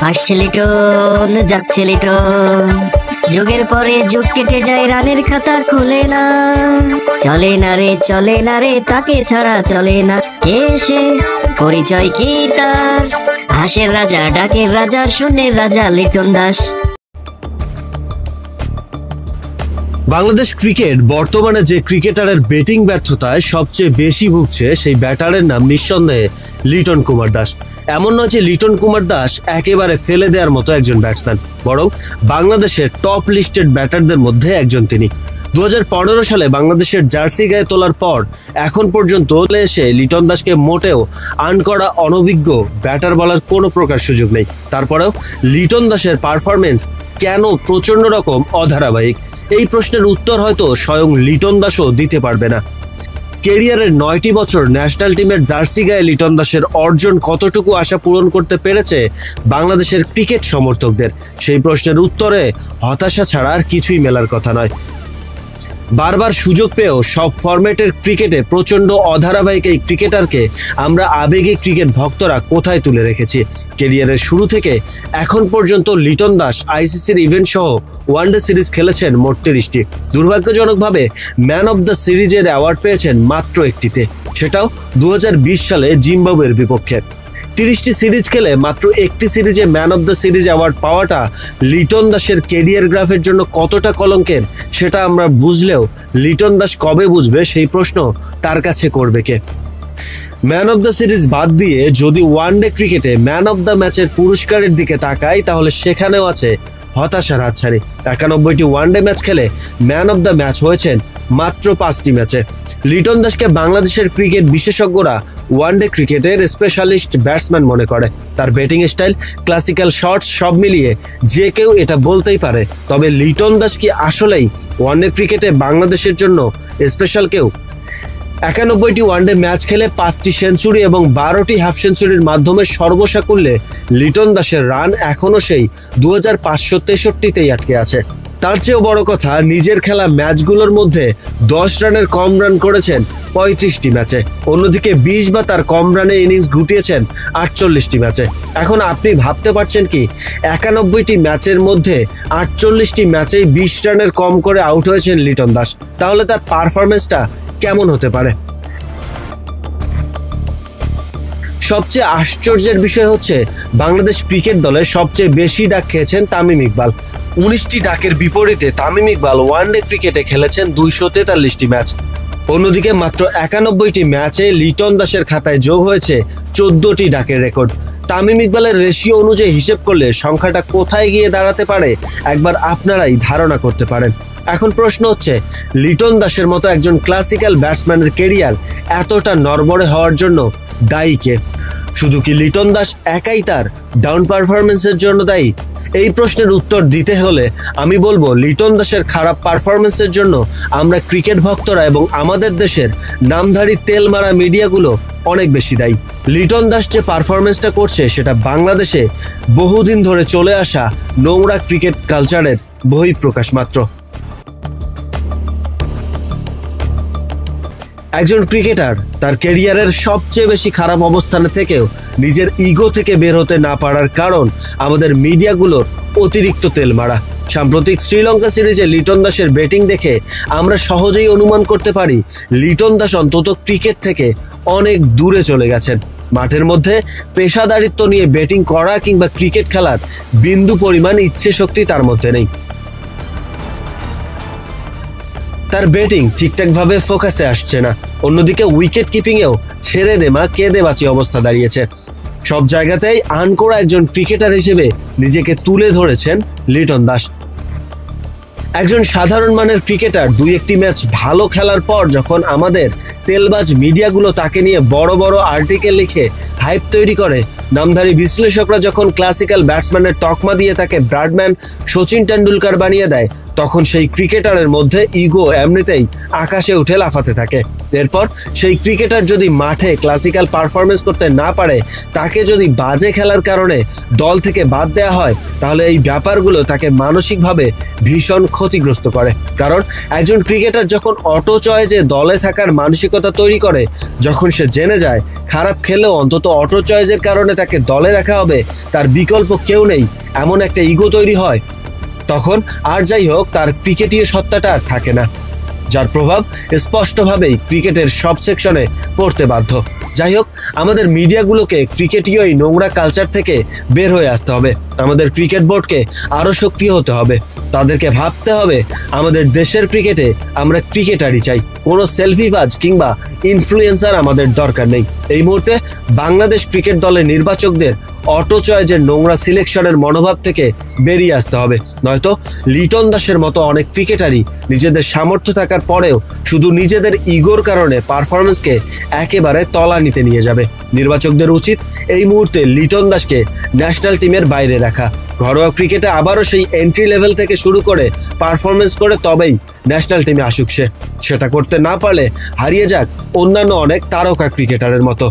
আসছে লিটন, যাচ্ছে লিটন, যুগের পরে যুগ কেটে যায়, রানের খাতা খোলে না। চলে না রে, চলে না রে, তাকে ছাড়া চলে না। কে সে, পরিচয় কি তার? হাসের রাজা, ডাকের রাজা, শূন্যের রাজা লিটন দাস। বাংলাদেশ ক্রিকেট বর্তমানে যে ক্রিকেটারের ব্যাটিং ব্যর্থতায় সবচেয়ে বেশি ভুগছে, সেই ব্যাটারের নাম নিঃসন্দেহে লিটন কুমার দাস। এমন নয় যে লিটন কুমার দাস একেবারে ফেলে দেওয়ার মতো একজন ব্যাটসম্যান, বরং বাংলাদেশের টপ লিস্টেড ব্যাটারদের মধ্যে একজন তিনি। 2015 সালে বাংলাদেশের জার্সি গায়ে তোলার পর এখন পর্যন্ত এসে লিটন দাসকে মোটেও আর্ন করা অনভিজ্ঞ ব্যাটার বলার কোনো প্রকার সুযোগ নেই। তারপরেও লিটন দাসের পারফরমেন্স কেন প্রচন্ড রকম অধারাবাহিক, এই প্রশ্নের উত্তর হয়তো স্বয়ং লিটন দাসও দিতে পারবে না। ক্যারিয়ারের 9টি বছর ন্যাশনাল টিমের জার্সি গায়ে লিটন দাসের অর্জন কতটুকু আশা পূরণ করতে পেরেছে বাংলাদেশের ক্রিকেট সমর্থকদের, সেই প্রশ্নের উত্তরে হতাশা ছাড়া আর কিছুই মেলার কথা নয়। বারবার সুযোগ পেয়েও সব ফরম্যাটের ক্রিকেটে প্রচন্ড অধারাবাহিক এই ক্রিকেটারকে আমরা আবেগী ক্রিকেট ভক্তরা কোথায় তুলে রেখেছি। ক্যারিয়ারের শুরু থেকে এখন পর্যন্ত লিটন দাস আইসিসির ইভেন্ট সহ ওয়ানডে সিরিজ খেলেছেন মোট 30টি। দুর্ভাগ্যজনকভাবে ম্যান অব দ্য সিরিজের অ্যাওয়ার্ড পেয়েছেন মাত্র একটিতে, সেটাও 2020 সালে জিম্বাবুয়ের বিপক্ষে। 30টি সিরিজ খেলে মাত্র একটি সিরিজে man of the series award পাওয়াটা লিটন দাসের ক্যারিয়ার গ্রাফের জন্য কতটা কলঙ্কের, সেটা আমরা বুঝলেও লিটন দাস কবে বুঝবে সেই প্রশ্ন তার কাছে করবে কে। ম্যান অব দ্য সিরিজ বাদ দিয়ে যদি ওয়ানডে ক্রিকেটে ম্যান অব দ্য ম্যাচের পুরস্কারের দিকে তাকাই, তাহলে সেখানেও আছে হতাশার হাতছানি। 91টি ওয়ানডে ম্যাচ খেলে ম্যান অব দ্য ম্যাচ হয়েছেন মাত্র 5টি ম্যাচে। লিটন দাসকে বাংলাদেশের ক্রিকেট বিশেষজ্ঞরা ওয়ানডে ক্রিকেটের স্পেশালিস্ট ব্যাটসম্যান মনে করে। তার ব্যাটিং স্টাইল, ক্লাসিক্যাল শটস সব মিলিয়ে যে কেউ এটা বলতেই পারে। তবে লিটন দাস কি আসলেই ওয়ানডে ক্রিকেটে বাংলাদেশের জন্য স্পেশাল কেউ? 91টি ওয়ানডে ম্যাচ খেলে 5টি সেঞ্চুরি এবং 12টি হাফ সেঞ্চুরির মাধ্যমে সর্বসাকুল্যে লিটন দাসের রান এখনো সেই 2563তেই আটকে আছে। তার চেয়েও বড় কথা, নিজের খেলা ম্যাচগুলোর মধ্যে 10 রানের কম রান করেছেন 35টি ম্যাচে। অন্যদিকে 20 বা তার কম রানে ইনিংস ঘুটিয়েছেন 48টি ম্যাচে। এখন আপনি ভাবতে পারছেন কি, 91টি ম্যাচের মধ্যে 48টি ম্যাচেই 20 রানের কম করে আউট হয়েছেন লিটন দাস, তাহলে তার পারফরমেন্সটা কেমন হতে পারে? সবচেয়ে আশ্চর্যের বিষয় হচ্ছে, বাংলাদেশ ক্রিকেট দলে সবচেয়ে বেশি ডাক খেয়েছেন তামিম ইকবাল। 19টি ডাকের বিপরীতে তামিম ইকবাল ওয়ানডে ক্রিকেটে খেলেছেন 243টি ম্যাচ। অন্যদিকে মাত্র 91টি ম্যাচে লিটন দাসের খাতায় যোগ হয়েছে 14টি ডাকের রেকর্ড। তামিম ইকবালের রেশিও অনুযায়ী হিসেব করলে সংখ্যাটা কোথায় গিয়ে দাঁড়াতে পারে একবার আপনারাই ধারণা করতে পারেন। এখন প্রশ্ন হচ্ছে, লিটন দাসের মতো একজন ক্লাসিক্যাল ব্যাটসম্যানের ক্যারিয়ার এতটা নড়বড়ে হওয়ার জন্য দায়ী কে? শুধু কি লিটন দাস একাই তার ডাউন পারফরমেন্সের জন্য দায়ী? এই প্রশ্নের উত্তর দিতে হলে আমি বলবো, লিটন দাসের খারাপ পারফরমেন্সের জন্য আমরা ক্রিকেট ভক্তরা এবং আমাদের দেশের নামধারী তেল মারা মিডিয়াগুলো অনেক বেশি দায়ী। লিটন দাস যে পারফরমেন্সটা করছে, সেটা বাংলাদেশে বহুদিন ধরে চলে আসা নোংরা ক্রিকেট কালচারের বহিঃপ্রকাশ মাত্র। একজন ক্রিকেটার তার ক্যারিয়ারের সবচেয়ে বেশি খারাপ অবস্থানে থেকেও নিজের ইগো থেকে বের হতে না পারার কারণ আমাদের মিডিয়াগুলোর অতিরিক্ত তেল মারা। সাম্প্রতিক শ্রীলঙ্কা সিরিজে লিটন দাসের ব্যাটিং দেখে আমরা সহজেই অনুমান করতে পারি, লিটন দাস অন্তত ক্রিকেট থেকে অনেক দূরে চলে গেছেন। মাঠের মধ্যে পেশাদারিত্ব নিয়ে ব্যাটিং করা কিংবা ক্রিকেট খেলার বিন্দু পরিমাণ ইচ্ছে শক্তি তার মধ্যে নেই। তার ব্যাটিং ঠিকঠাকভাবে ফোকাসে আসছে না। অন্যদিকে উইকেট কিপিংয়েও ছেড়ে দে মা কেঁদে বাঁচি অবস্থা দাঁড়িয়েছে। সব জায়গাতেই আনকোড়া একজন ক্রিকেটার হিসেবে নিজেকে তুলে ধরেছেন লিটন দাস। একজন সাধারণ মানের ক্রিকেটার 2-1টি ম্যাচ ভালো খেলার পর যখন আমাদের তেলবাজ মিডিয়াগুলো তাকে নিয়ে বড় বড় আর্টিকেল লিখে হাইপ তৈরি করে, নামধারী বিশ্লেষকরা যখন ক্লাসিক্যাল ব্যাটসম্যানের তকমা দিয়ে তাকে ব্র্যাডম্যান, সচিন টেন্ডুলকার বানিয়ে দেয়, তখন সেই ক্রিকেটারের মধ্যে ইগো এমনিতেই আকাশে উঠে লাফাতে থাকে। এরপর সেই ক্রিকেটার যদি মাঠে ক্লাসিক্যাল পারফরমেন্স করতে না পারে, তাকে যদি বাজে খেলার কারণে দল থেকে বাদ দেওয়া হয়, তাহলে এই ব্যাপারগুলো তাকে মানসিকভাবে ভীষণ ক্ষতিগ্রস্ত করে। কারণ একজন ক্রিকেটার যখন অটো চয়েজে দলে থাকার মানসিকতা তৈরি করে, যখন সে জেনে যায় খারাপ খেলেও অন্তত অটো চয়েজের কারণে তাকে দলে রাখা হবে, তার বিকল্প কেউ নেই, এমন একটা ইগো তৈরি হয়, তখন আর যাই হোক তার ক্রিকেটীয় সত্তাটা আর থাকে না, যার প্রভাব স্পষ্টভাবেই ক্রিকেটের সব সেকশনে পড়তে বাধ্য। যাই হোক, আমাদের মিডিয়াগুলোকে ক্রিকেটীয় এই নোংরা কালচার থেকে বের হয়ে আসতে হবে। আমাদের ক্রিকেট বোর্ডকে আরও সক্রিয় হতে হবে। তাদেরকে ভাবতে হবে আমাদের দেশের ক্রিকেটে আমরা ক্রিকেটারই চাই, কোনো সেলফিবাজ কিংবা ইনফ্লুয়েন্সার আমাদের দরকার নেই। এই মুহূর্তে বাংলাদেশ ক্রিকেট দলের নির্বাচকদের অটো চয়েজের নোংরা সিলেকশনের মনোভাব থেকে বেরিয়ে আসতে হবে, নয়তো লিটন দাসের মতো অনেক ক্রিকেটারই নিজেদের সামর্থ্য থাকার পরেও শুধু নিজেদের ইগোর কারণে পারফরমেন্সকে একেবারে তলানিতে নিয়ে যাবে। নির্বাচকদের উচিত এই মুহূর্তে লিটন দাসকে ন্যাশনাল টিমের বাইরে রাখা। ঘরোয়া ক্রিকেটে আবারও সেই এন্ট্রি লেভেল থেকে শুরু করে পারফরমেন্স করে তবেই ন্যাশনাল টিমে আসুক সে। সেটা করতে না পারলে হারিয়ে যাক অন্যান্য অনেক তারকা ক্রিকেটারের মতো।